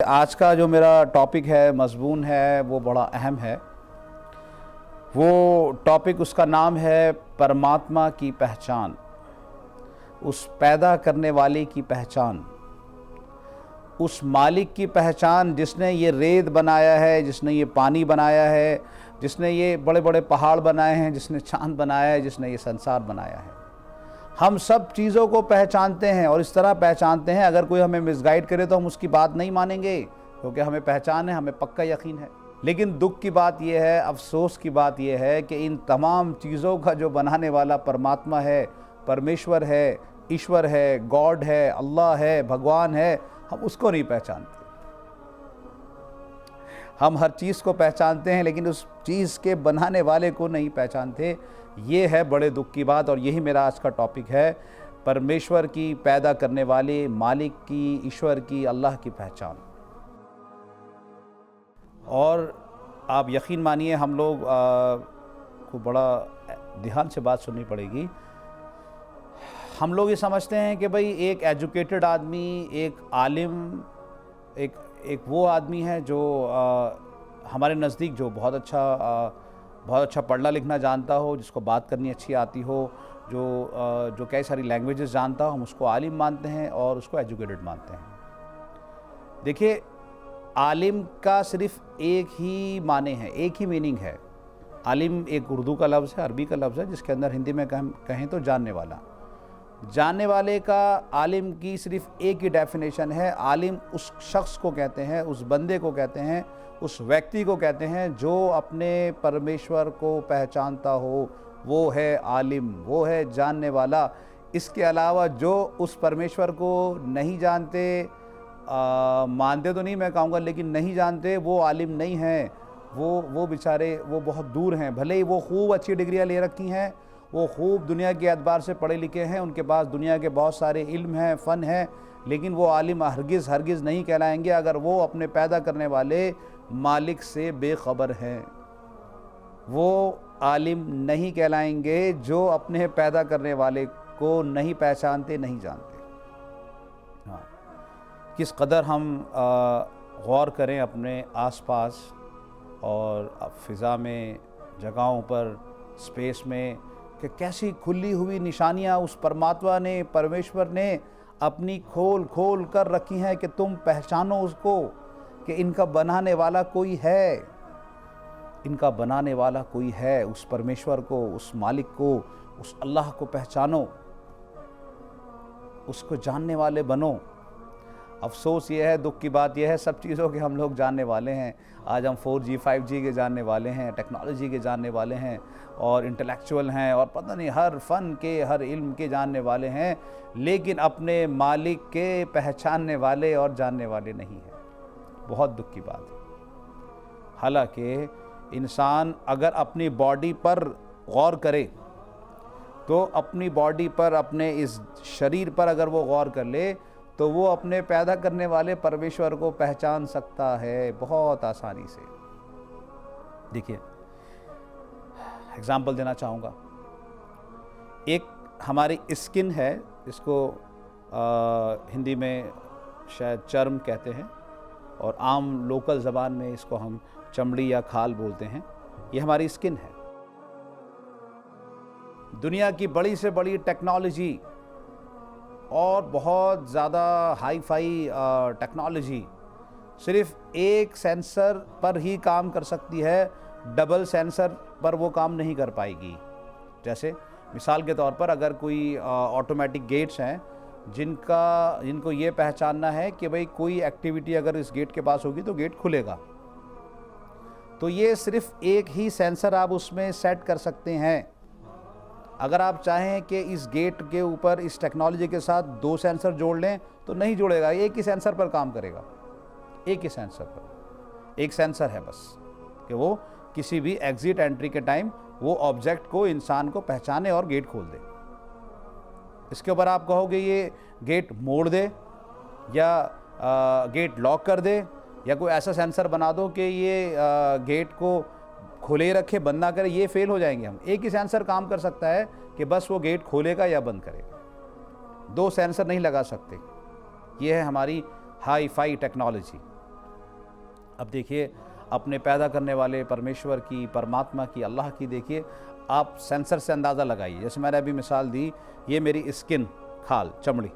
आज का जो मेरा टॉपिक है, मज़मून है, वो बड़ा अहम है। वो टॉपिक, उसका नाम है परमात्मा की पहचान, उस पैदा करने वाले की पहचान, उस मालिक की पहचान जिसने ये रेत बनाया है, जिसने ये पानी बनाया है, जिसने ये बड़े बड़े पहाड़ बनाए हैं, जिसने चाँद बनाया है, जिसने ये संसार बनाया है। हम सब चीज़ों को पहचानते हैं और इस तरह पहचानते हैं, अगर कोई हमें मिसगाइड करे तो हम उसकी बात नहीं मानेंगे, क्योंकि हमें पहचान है, हमें पक्का यकीन है। लेकिन दुख की बात यह है, अफसोस की बात यह है कि इन तमाम चीज़ों का जो बनाने वाला परमात्मा है, परमेश्वर है, ईश्वर है, गॉड है, अल्लाह है, भगवान है, हम उसको नहीं पहचानते। हम हर चीज़ को पहचानते हैं लेकिन उस चीज़ के बनाने वाले को नहीं पहचानते। ये है बड़े दुख की बात और यही मेरा आज का टॉपिक है, परमेश्वर की, पैदा करने वाले मालिक की, ईश्वर की, अल्लाह की पहचान। और आप यकीन मानिए, हम लोग को बड़ा ध्यान से बात सुननी पड़ेगी। हम लोग ये समझते हैं कि भाई एक एजुकेटेड आदमी, एक आलिम, एक वो आदमी है जो हमारे नज़दीक जो बहुत अच्छा पढ़ना लिखना जानता हो, जिसको बात करनी अच्छी आती हो, जो कई सारी लैंग्वेजेस जानता हो, हम उसको आलिम मानते हैं और उसको एजुकेटेड मानते हैं। देखिए, आलिम का सिर्फ एक ही माने हैं, एक ही मीनिंग है। आलिम एक उर्दू का लफ्ज़ है, अरबी का लफ्ज़ है, जिसके अंदर हिंदी में कहें तो जानने वाला। जानने वाले का आलिम की सिर्फ एक ही डेफिनेशन है। आलिम उस शख्स को कहते हैं, उस बंदे को कहते हैं, उस व्यक्ति को कहते हैं जो अपने परमेश्वर को पहचानता हो, वो है आलिम, वो है जानने वाला। इसके अलावा जो उस परमेश्वर को नहीं जानते, मानते तो नहीं मैं कहूँगा, लेकिन नहीं जानते, वो आलिम नहीं हैं। वो बेचारे वो बहुत दूर हैं। भले ही वो खूब अच्छी डिग्रियाँ ले रखी हैं, वो खूब दुनिया के एतबार से पढ़े लिखे हैं, उनके पास दुनिया के बहुत सारे इल्म हैं, फ़न हैं, लेकिन वो आलिम हरगिज़ नहीं कहलाएंगे अगर वो अपने पैदा करने वाले मालिक से बेखबर हैं। वो आलिम नहीं कहलाएंगे जो अपने पैदा करने वाले को नहीं पहचानते, नहीं जानते। हाँ, किस कदर हम गौर करें अपने आसपास और फ़िज़ा में, जगहों पर, स्पेस में, कि कैसी खुली हुई निशानियाँ उस परमात्मा ने, परमेश्वर ने अपनी खोल कर रखी हैं कि तुम पहचानो उसको, कि इनका बनाने वाला कोई है, इनका बनाने वाला कोई है। उस परमेश्वर को, उस मालिक को, उस अल्लाह को पहचानो, उसको जानने वाले बनो। अफसोस ये है, दुख की बात यह है, सब चीज़ों के हम लोग जानने वाले हैं। आज हम 4G 5G के जानने वाले हैं, टेक्नोलॉजी के जानने वाले हैं और इंटेलेक्चुअल हैं और पता नहीं हर फ़न के, हर इल्म के जानने वाले हैं, लेकिन अपने मालिक के पहचानने वाले और जानने वाले नहीं हैं। बहुत दुख की बात है। हालांकि इंसान अगर अपनी बॉडी पर गौर करे तो अपनी बॉडी पर, अपने इस शरीर पर अगर वो गौर कर ले तो वो अपने पैदा करने वाले परमेश्वर को पहचान सकता है बहुत आसानी से। देखिए, एग्जाम्पल देना चाहूँगा। एक हमारी स्किन है, इसको हिंदी में शायद चर्म कहते हैं और आम लोकल ज़बान में इसको हम चमड़ी या खाल बोलते हैं। ये हमारी स्किन है। दुनिया की बड़ी से बड़ी टेक्नोलॉजी और बहुत ज़्यादा हाई फाई टेक्नोलॉजी सिर्फ एक सेंसर पर ही काम कर सकती है, डबल सेंसर पर वो काम नहीं कर पाएगी। जैसे मिसाल के तौर पर, अगर कोई ऑटोमेटिक गेट्स हैं जिनको ये पहचानना है कि भाई कोई एक्टिविटी अगर इस गेट के पास होगी तो गेट खुलेगा, तो ये सिर्फ एक ही सेंसर आप उसमें सेट कर सकते हैं। अगर आप चाहें कि इस गेट के ऊपर इस टेक्नोलॉजी के साथ 2 सेंसर जोड़ लें तो नहीं जोड़ेगा, एक ही सेंसर पर काम करेगा। एक ही सेंसर पर, एक सेंसर है बस, कि वो किसी भी एग्जिट एंट्री के टाइम वो ऑब्जेक्ट को, इंसान को पहचाने और गेट खोल दे। इसके ऊपर आप कहोगे ये गेट मोड़ दे या गेट लॉक कर दे या कोई ऐसा सेंसर बना दो कि ये गेट को खुले रखे, बंद ना करे, ये फेल हो जाएंगे हम। एक ही सेंसर काम कर सकता है कि बस वो गेट खोलेगा या बंद करेगा। 2 सेंसर नहीं लगा सकते। ये है हमारी हाई फाई टेक्नोलॉजी। अब देखिए अपने पैदा करने वाले परमेश्वर की, परमात्मा की, अल्लाह की देखिए आप सेंसर से अंदाज़ा लगाइए। जैसे मैंने अभी मिसाल दी, ये मेरी स्किन, खाल, चमड़ी,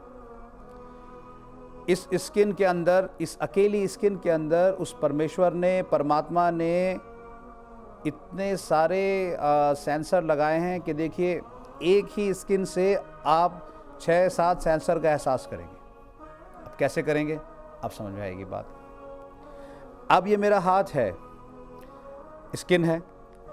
इस स्किन के अंदर, इस अकेली स्किन के अंदर उस परमेश्वर ने, परमात्मा ने इतने सारे सेंसर लगाए हैं कि देखिए एक ही स्किन से आप 6-7 सेंसर का एहसास करेंगे। अब कैसे करेंगे, अब समझ में आएगी बात। अब ये मेरा हाथ है, स्किन है।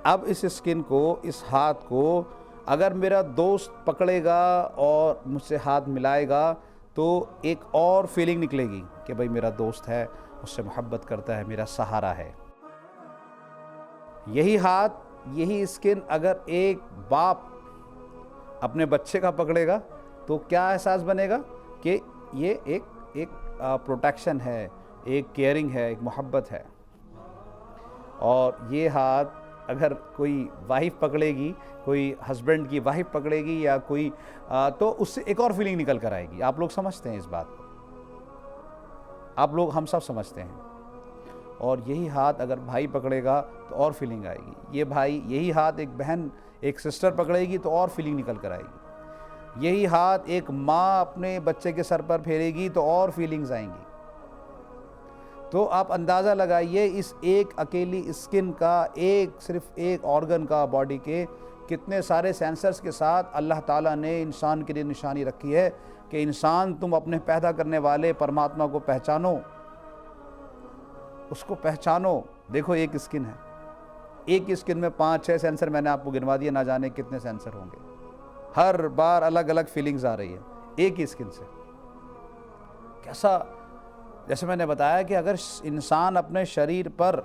अब इस स्किन को, इस हाथ को अगर मेरा दोस्त पकड़ेगा और मुझसे हाथ मिलाएगा तो एक और फीलिंग निकलेगी कि भाई मेरा दोस्त है, मुझसे मोहब्बत करता है, मेरा सहारा है। यही हाथ, यही स्किन अगर एक बाप अपने बच्चे का पकड़ेगा तो क्या एहसास बनेगा कि ये एक प्रोटेक्शन है, एक केयरिंग है, एक मोहब्बत है। और ये हाथ अगर कोई वाइफ पकड़ेगी, कोई हस्बैंड की वाइफ पकड़ेगी या कोई तो उससे एक और फीलिंग निकल कर आएगी। आप लोग समझते हैं इस बात को, आप लोग, हम सब समझते हैं। और यही हाथ अगर भाई पकड़ेगा तो और फीलिंग आएगी। ये भाई, यही हाथ एक बहन, एक सिस्टर पकड़ेगी तो और फीलिंग निकल कर आएगी। यही हाथ एक माँ अपने बच्चे के सर पर फेरेगी तो और फीलिंग्स आएंगी। तो आप अंदाज़ा लगाइए इस एक अकेली स्किन का, एक सिर्फ एक ऑर्गन का बॉडी के कितने सारे सेंसर्स के साथ अल्लाह ताला ने इंसान के लिए निशानी रखी है कि इंसान तुम अपने पैदा करने वाले परमात्मा को पहचानो, उसको पहचानो। देखो एक स्किन है, एक स्किन में 5-6 सेंसर मैंने आपको गिनवा दिए, ना जाने कितने सेंसर होंगे। हर बार अलग अलग फीलिंग्स आ रही है एक ही स्किन से। कैसा, जैसे मैंने बताया कि अगर इंसान अपने शरीर पर,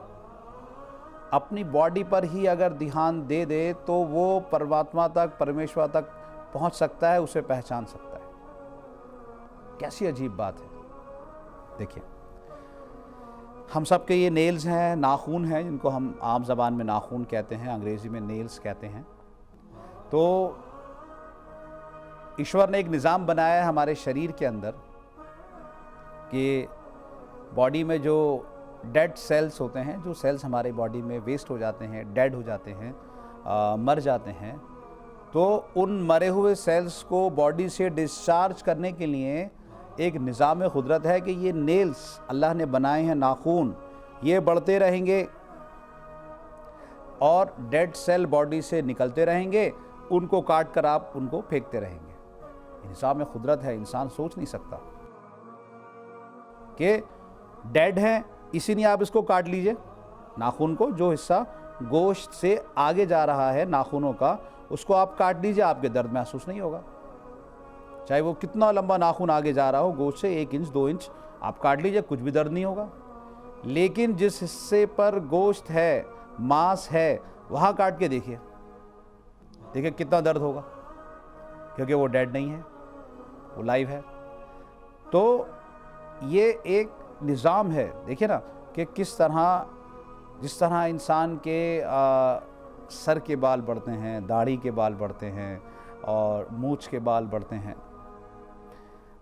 अपनी बॉडी पर ही अगर ध्यान दे दे तो वो परमात्मा तक, परमेश्वर तक पहुंच सकता है, उसे पहचान सकता है। कैसी अजीब बात है। देखिए हम सब के ये नेल्स हैं, नाखून हैं, जिनको हम आम ज़बान में नाखून कहते हैं, अंग्रेज़ी में नेल्स कहते हैं। तो ईश्वर ने एक निज़ाम बनाया है हमारे शरीर के अंदर कि बॉडी में जो डेड सेल्स होते हैं, जो सेल्स हमारे बॉडी में वेस्ट हो जाते हैं, डेड हो जाते हैं, मर जाते हैं, तो उन मरे हुए सेल्स को बॉडी से डिस्चार्ज करने के लिए एक निज़ाम कुदरत है कि ये नेल्स अल्लाह ने बनाए हैं, नाखून, ये बढ़ते रहेंगे और डेड सेल बॉडी से निकलते रहेंगे, उनको काट कर आप उनको फेंकते रहेंगे। निज़ाम कुदरत है, इंसान सोच नहीं सकता कि डेड है इसीलिए आप इसको काट लीजिए, नाखून को, जो हिस्सा गोश्त से आगे जा रहा है नाखूनों का, उसको आप काट दीजिए, आपके दर्द महसूस नहीं होगा। चाहे वो कितना लंबा नाखून आगे जा रहा हो गोश्त से, 1 इंच 2 इंच आप काट लीजिए, कुछ भी दर्द नहीं होगा। लेकिन जिस हिस्से पर गोश्त है, मांस है, वहाँ काट के देखिए, देखिए कितना दर्द होगा, क्योंकि वो डेड नहीं है, वो लाइव है। तो ये एक निज़ाम है। देखिए ना कि किस तरह, जिस तरह इंसान के सर के बाल बढ़ते हैं, दाढ़ी के बाल बढ़ते हैं और मूंछ के बाल बढ़ते हैं,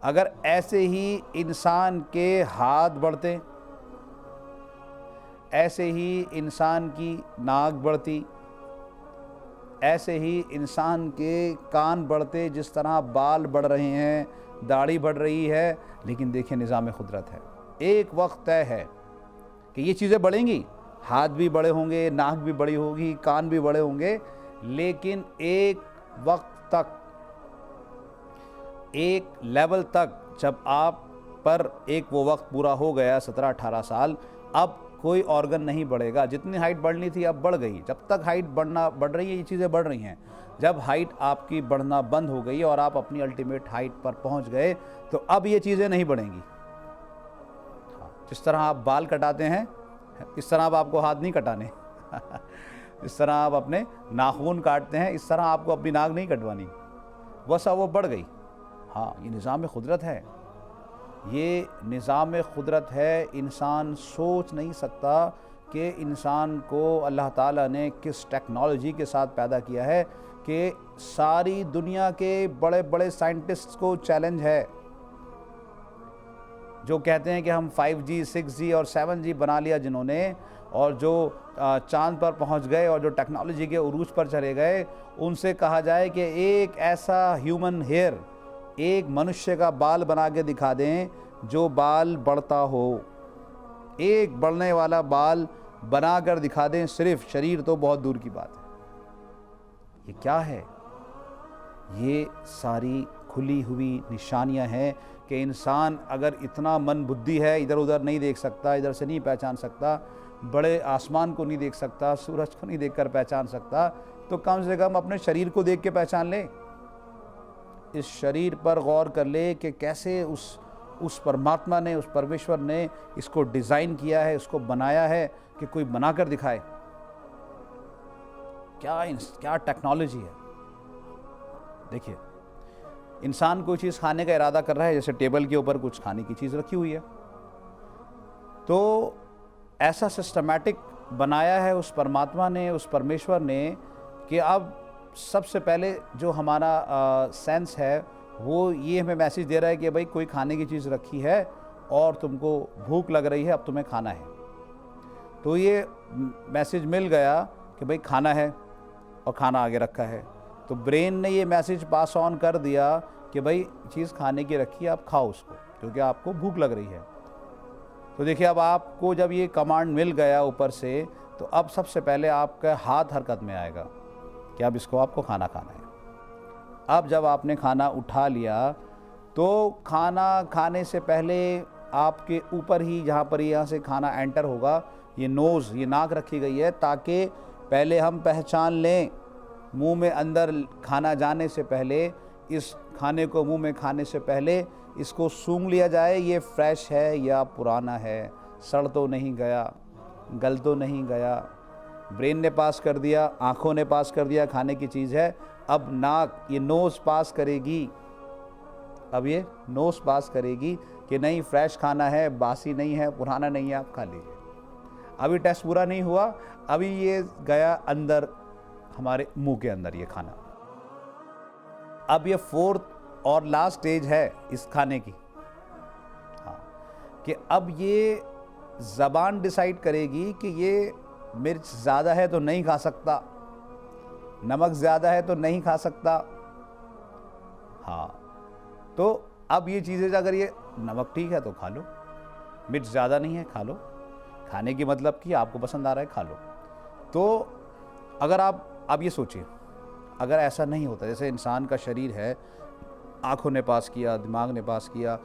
अगर ऐसे ही इंसान के हाथ बढ़ते, ऐसे ही इंसान की नाक बढ़ती, ऐसे ही इंसान के कान बढ़ते, जिस तरह बाल बढ़ रहे हैं, दाढ़ी बढ़ रही है, लेकिन देखिए निज़ाम कुदरत है। एक वक्त तय है कि ये चीज़ें बढ़ेंगी, हाथ भी बड़े होंगे, नाक भी बड़ी होगी, कान भी बड़े होंगे, लेकिन एक वक्त तक, एक लेवल तक, जब आप पर एक वो वक्त पूरा हो गया 17-18 साल, अब कोई ऑर्गन नहीं बढ़ेगा। जितनी हाइट बढ़नी थी अब बढ़ गई। जब तक हाइट बढ़ रही है, ये चीज़ें बढ़ रही हैं। जब हाइट आपकी बढ़ना बंद हो गई और आप अपनी अल्टीमेट हाइट पर पहुंच गए, तो अब ये चीज़ें नहीं बढ़ेंगी। जिस तरह आप बाल कटाते हैं, इस तरह अब आपको हाथ नहीं कटाने इस तरह आप अपने नाखून काटते हैं, इस तरह आपको अपनी नाक नहीं कटवानी, बस अब वो बढ़ गई। हाँ, ये निज़ाम कुदरत है, ये निज़ाम कुदरत है। इंसान सोच नहीं सकता कि इंसान को अल्लाह ताला ने किस टेक्नोलॉजी के साथ पैदा किया है कि सारी दुनिया के बड़े बड़े साइंटिस्ट्स को चैलेंज है जो कहते हैं कि हम 5G 6G और 7G बना लिया जिन्होंने, और जो चांद पर पहुंच गए और जो टेक्नोलॉजी के उरूज पर चले गए, उनसे कहा जाए कि एक ऐसा ह्यूमन हेयर, एक मनुष्य का बाल बना के दिखा दें जो बाल बढ़ता हो, एक बढ़ने वाला बाल बना कर दिखा दें सिर्फ, शरीर तो बहुत दूर की बात है। ये क्या है? ये सारी खुली हुई निशानियां हैं कि इंसान अगर इतना मन बुद्धि है, इधर उधर नहीं देख सकता, इधर से नहीं पहचान सकता, बड़े आसमान को नहीं देख सकता, सूरज को नहीं देखकर पहचान सकता, तो कम से कम अपने शरीर को देख के पहचान ले। इस शरीर पर गौर कर ले कि कैसे उस परमात्मा ने, उस परमेश्वर ने इसको डिज़ाइन किया है, इसको बनाया है कि कोई बनाकर दिखाए। क्या टेक्नोलॉजी है। देखिए, इंसान कोई चीज़ खाने का इरादा कर रहा है, जैसे टेबल के ऊपर कुछ खाने की चीज़ रखी हुई है, तो ऐसा सिस्टमैटिक बनाया है उस परमात्मा ने, उस परमेश्वर ने, कि अब सबसे पहले जो हमारा सेंस है वो ये हमें मैसेज दे रहा है कि भाई कोई खाने की चीज़ रखी है और तुमको भूख लग रही है, अब तुम्हें खाना है। तो ये मैसेज मिल गया कि भाई खाना है और खाना आगे रखा है, तो ब्रेन ने ये मैसेज पास ऑन कर दिया कि भाई चीज़ खाने की रखी है, आप खाओ उसको क्योंकि आपको भूख लग रही है। तो देखिए, अब आपको जब ये कमांड मिल गया ऊपर से, तो अब सबसे पहले आपका हाथ हरकत में आएगा कि अब इसको आपको खाना खाना है। अब जब आपने खाना उठा लिया, तो खाना खाने से पहले आपके ऊपर ही, जहाँ पर यहाँ से खाना एंटर होगा, ये नोज़, ये नाक रखी गई है ताकि पहले हम पहचान लें, मुंह में अंदर खाना जाने से पहले, इस खाने को मुंह में खाने से पहले इसको सूंघ लिया जाए, ये फ्रेश है या पुराना है, सड़ तो नहीं गया, गल तो नहीं गया। ब्रेन ने पास कर दिया, आँखों ने पास कर दिया, खाने की चीज़ है। अब नाक, ये नोज़ पास करेगी, अब ये नोज़ पास करेगी कि नहीं, फ्रेश खाना है, बासी नहीं है, पुराना नहीं है, आप खा लीजिए। अभी टेस्ट पूरा नहीं हुआ, अभी ये गया अंदर, हमारे मुंह के अंदर ये खाना। अब ये फोर्थ और लास्ट स्टेज है इस खाने की, हाँ, कि अब ये ज़बान डिसाइड करेगी कि ये मिर्च ज़्यादा है तो नहीं खा सकता, नमक ज़्यादा है तो नहीं खा सकता। हाँ, तो अब ये चीज़ें, अगर ये नमक ठीक है तो खा लो, मिर्च ज़्यादा नहीं है खा लो, खाने की मतलब कि आपको पसंद आ रहा है खा लो। तो अगर आप ये सोचिए, अगर ऐसा नहीं होता, जैसे इंसान का शरीर है, आँखों ने पास किया, दिमाग ने पास किया,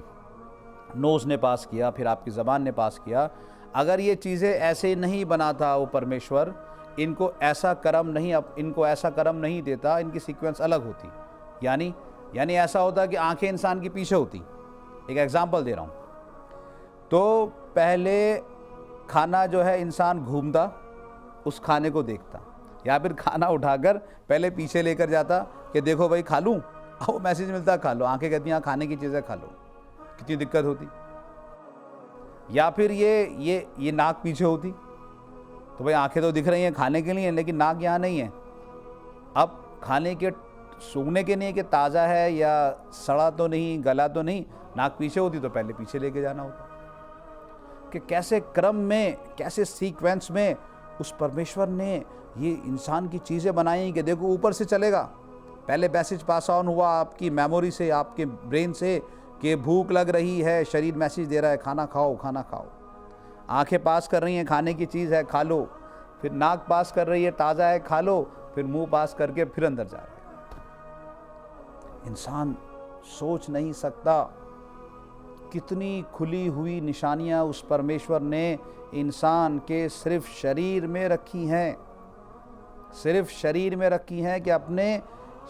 नोज़ ने पास किया, फिर आपकी ज़बान ने पास किया, अगर ये चीज़ें ऐसे नहीं बनाता वो परमेश्वर, इनको ऐसा कर्म नहीं देता, इनकी सीक्वेंस अलग होती। यानी ऐसा होता कि आंखें इंसान की पीछे होती। एक एग्जांपल दे रहा हूँ, तो पहले खाना जो है इंसान घूमता, उस खाने को देखता, या फिर खाना उठाकर पहले पीछे लेकर जाता कि देखो भाई खा लूँ, वो मैसेज मिलता खा लो, आंखें कहती हैं खाने की चीज़ें खा लो, कितनी दिक्कत होती। या फिर ये नाक पीछे होती, तो भाई आंखें तो दिख रही हैं खाने के लिए, लेकिन नाक यहाँ नहीं है। अब खाने के सूंघने के लिए कि ताज़ा है या सड़ा तो नहीं, गला तो नहीं, नाक पीछे होती तो पहले पीछे लेके जाना होता। कि कैसे क्रम में, कैसे सीक्वेंस में उस परमेश्वर ने ये इंसान की चीज़ें बनाई कि देखो ऊपर से चलेगा, पहले मैसेज पास ऑन हुआ आपकी मेमोरी से, आपके ब्रेन से कि भूख लग रही है, शरीर मैसेज दे रहा है खाना खाओ, खाना खाओ। आंखें पास कर रही हैं खाने की चीज़ है खा लो, फिर नाक पास कर रही है ताज़ा है खा लो, फिर मुंह पास करके फिर अंदर जा रहा है। इंसान सोच नहीं सकता कितनी खुली हुई निशानियां उस परमेश्वर ने इंसान के सिर्फ शरीर में रखी हैं, सिर्फ शरीर में रखी हैं, कि अपने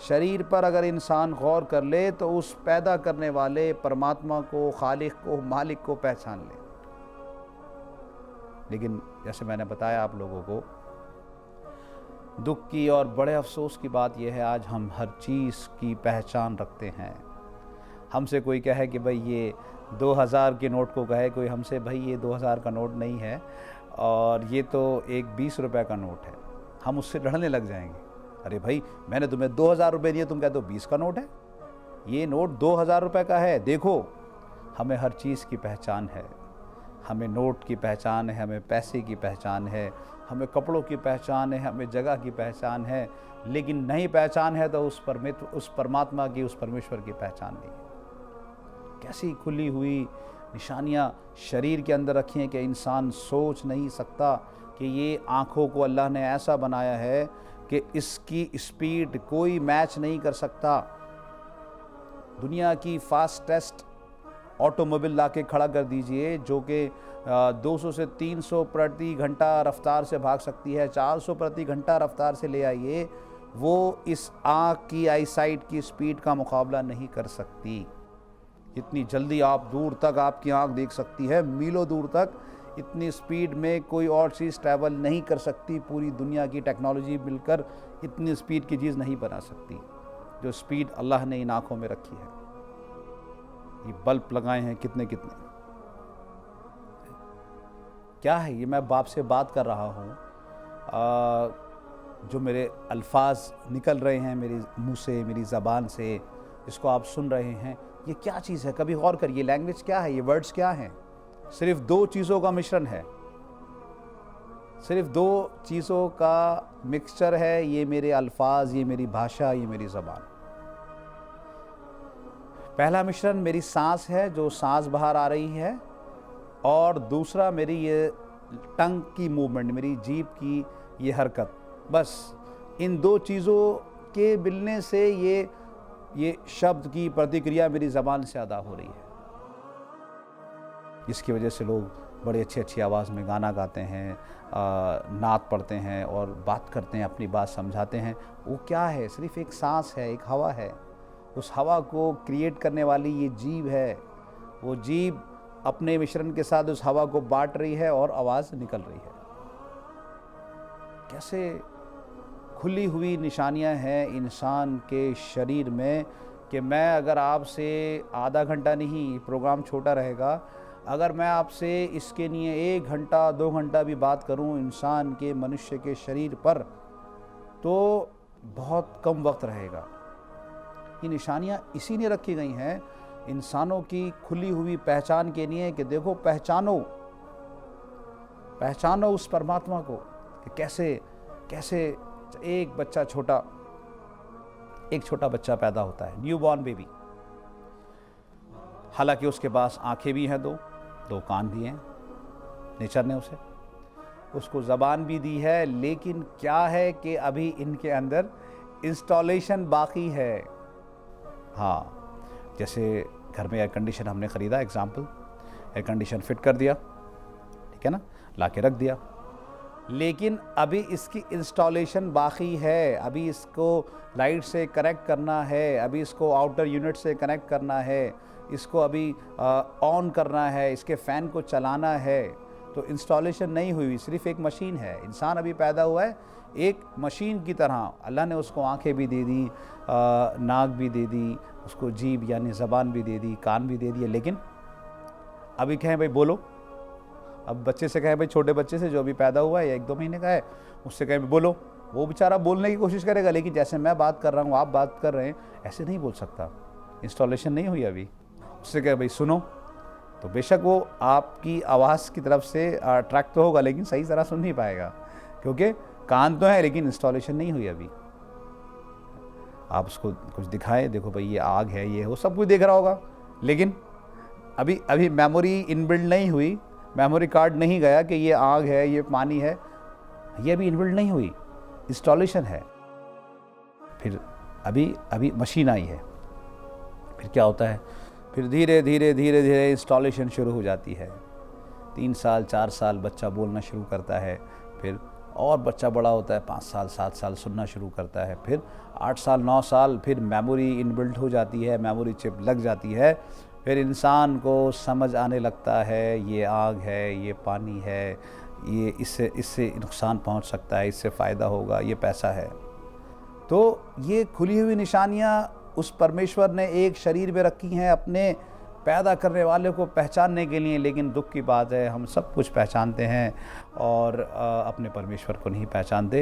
शरीर पर अगर इंसान गौर कर ले तो उस पैदा करने वाले परमात्मा को, खालिक को, मालिक को पहचान ले। लेकिन जैसे मैंने बताया आप लोगों को, दुख की और बड़े अफसोस की बात यह है, आज हम हर चीज़ की पहचान रखते हैं। हमसे कोई कहे कि भाई ये 2000 के नोट को कहे कोई हमसे, भाई ये 2000 का नोट नहीं है और ये तो एक 20 रुपये का नोट है, हम उससे लड़ने लग जाएंगे। अरे भाई मैंने तुम्हें 2000 रुपये दिए, तुम कहते हो 20 का नोट है, ये नोट 2000 रुपये का है, देखो। हमें हर चीज़ की पहचान है। हमें नोट की पहचान है, हमें पैसे की पहचान है, हमें कपड़ों की पहचान है, हमें जगह की पहचान है, लेकिन नहीं पहचान है तो उस परमात्मा की, उस परमेश्वर की पहचान नहीं है। कैसी खुली हुई निशानियाँ शरीर के अंदर रखी हैं कि इंसान सोच नहीं सकता कि ये आँखों को अल्लाह ने ऐसा बनाया है कि इसकी स्पीड कोई मैच नहीं कर सकता। दुनिया की फास्टेस्ट ऑटोमोबाइल ला के खड़ा कर दीजिए जो कि 200 से 300 प्रति घंटा रफ्तार से भाग सकती है, 400 प्रति घंटा रफ्तार से ले आइए, वो इस आँख की आईसाइट की स्पीड का मुकाबला नहीं कर सकती। इतनी जल्दी आप दूर तक आपकी आँख देख सकती है, मीलों दूर तक। इतनी स्पीड में कोई और चीज़ ट्रैवल नहीं कर सकती। पूरी दुनिया की टेक्नोलॉजी मिलकर इतनी स्पीड की चीज़ नहीं बना सकती जो स्पीड अल्लाह ने इन आँखों में रखी है। ये बल्ब लगाए हैं कितने कितने। क्या है ये? मैं बाप से बात कर रहा हूँ, जो मेरे अल्फाज निकल रहे हैं मेरे मुंह से, मेरी ज़बान से, इसको आप सुन रहे हैं। ये क्या चीज़ है? कभी गौर करिए, लैंग्वेज क्या है, ये वर्ड्स क्या हैं? सिर्फ दो चीज़ों का मिश्रण है, सिर्फ दो चीज़ों का मिक्सचर है। ये मेरे अल्फाज, ये मेरी भाषा, ये मेरी ज़बान। पहला मिश्रण मेरी सांस है, जो सांस बाहर आ रही है, और दूसरा मेरी ये टंग की मूवमेंट, मेरी जीभ की ये हरकत। बस इन दो चीज़ों के मिलने से ये शब्द की प्रतिक्रिया मेरी ज़बान से अदा हो रही है। इसकी वजह से लोग बड़ी अच्छी अच्छी आवाज़ में गाना गाते हैं, नात पढ़ते हैं और बात करते हैं, अपनी बात समझाते हैं। वो क्या है? सिर्फ एक सांस है, एक हवा है। उस हवा को क्रिएट करने वाली ये जीभ है। वो जीभ अपने मिश्रण के साथ उस हवा को बांट रही है और आवाज़ निकल रही है। कैसे खुली हुई निशानियां हैं इंसान के शरीर में कि मैं अगर आपसे आधा घंटा नहीं, प्रोग्राम छोटा रहेगा, अगर मैं आपसे इसके लिए 1 घंटा 2 घंटा भी बात करूं इंसान के, मनुष्य के शरीर पर, तो बहुत कम वक्त रहेगा। ये निशानियां इसीलिए रखी गई हैं इंसानों की खुली हुई पहचान के लिए कि देखो, पहचानो उस परमात्मा को कि कैसे एक छोटा बच्चा पैदा होता है, न्यू बॉर्न बेबी। हालांकि उसके पास आंखें भी हैं, दो कान भी हैं, नेचर ने उसको ज़बान भी दी है, लेकिन क्या है कि अभी इनके अंदर इंस्टॉलेशन बाकी है। हाँ, जैसे घर में एयर कंडीशन हमने ख़रीदा, एग्जाम्पल, एयर कंडीशन फिट कर दिया, ठीक है ना, ला के रख दिया, लेकिन अभी इसकी इंस्टॉलेशन बाकी है। अभी इसको लाइट से कनेक्ट करना है, अभी इसको आउटर यूनिट से कनेक्ट करना है, इसको अभी ऑन करना है, इसके फ़ैन को चलाना है। तो इंस्टॉलेशन नहीं हुई, सिर्फ एक मशीन है। इंसान अभी पैदा हुआ है एक मशीन की तरह। अल्लाह ने उसको आंखें भी दे दी, नाक भी दे दी, उसको जीभ यानी ज़बान भी दे दी, कान भी दे दिए, लेकिन अभी कहें भाई बोलो। अब बच्चे से कहें भाई, छोटे बच्चे से जो अभी पैदा हुआ है या 1-2 महीने का है, उससे कहें बोलो, वो बेचारा बोलने की कोशिश करेगा, लेकिन जैसे मैं बात कर रहा हूँ, आप बात कर रहे हैं, ऐसे नहीं बोल सकता। इंस्टॉलेशन नहीं हुई अभी। उससे कहे भाई सुनो, तो बेशक वो आपकी आवाज़ की तरफ से अट्रैक्ट तो होगा, लेकिन सही तरह सुन नहीं पाएगा, क्योंकि कान तो है लेकिन इंस्टॉलेशन नहीं हुई अभी। आप उसको कुछ दिखाएं, देखो भाई ये आग है, ये हो, सब कुछ देख रहा होगा, लेकिन अभी मेमोरी इनबिल्ड नहीं हुई, मेमोरी कार्ड नहीं गया कि ये आग है, ये पानी है, ये अभी इनबिल्ड नहीं हुई, इंस्टॉलेशन है। फिर अभी मशीन आई है, फिर क्या होता है, फिर धीरे धीरे इंस्टॉलेशन शुरू हो जाती है। 3 साल 4 साल बच्चा बोलना शुरू करता है, फिर और बच्चा बड़ा होता है, 5 साल 7 साल सुनना शुरू करता है, फिर 8 साल 9 साल, फिर मेमोरी इनबिल्ट हो जाती है, मेमोरी चिप लग जाती है, फिर इंसान को समझ आने लगता है ये आग है, ये पानी है, ये इससे नुकसान पहुंच सकता है, इससे फ़ायदा होगा, ये पैसा है। तो ये खुली हुई निशानियाँ उस परमेश्वर ने एक शरीर में रखी हैं अपने पैदा करने वाले को पहचानने के लिए, लेकिन दुख की बात है हम सब कुछ पहचानते हैं और अपने परमेश्वर को नहीं पहचानते।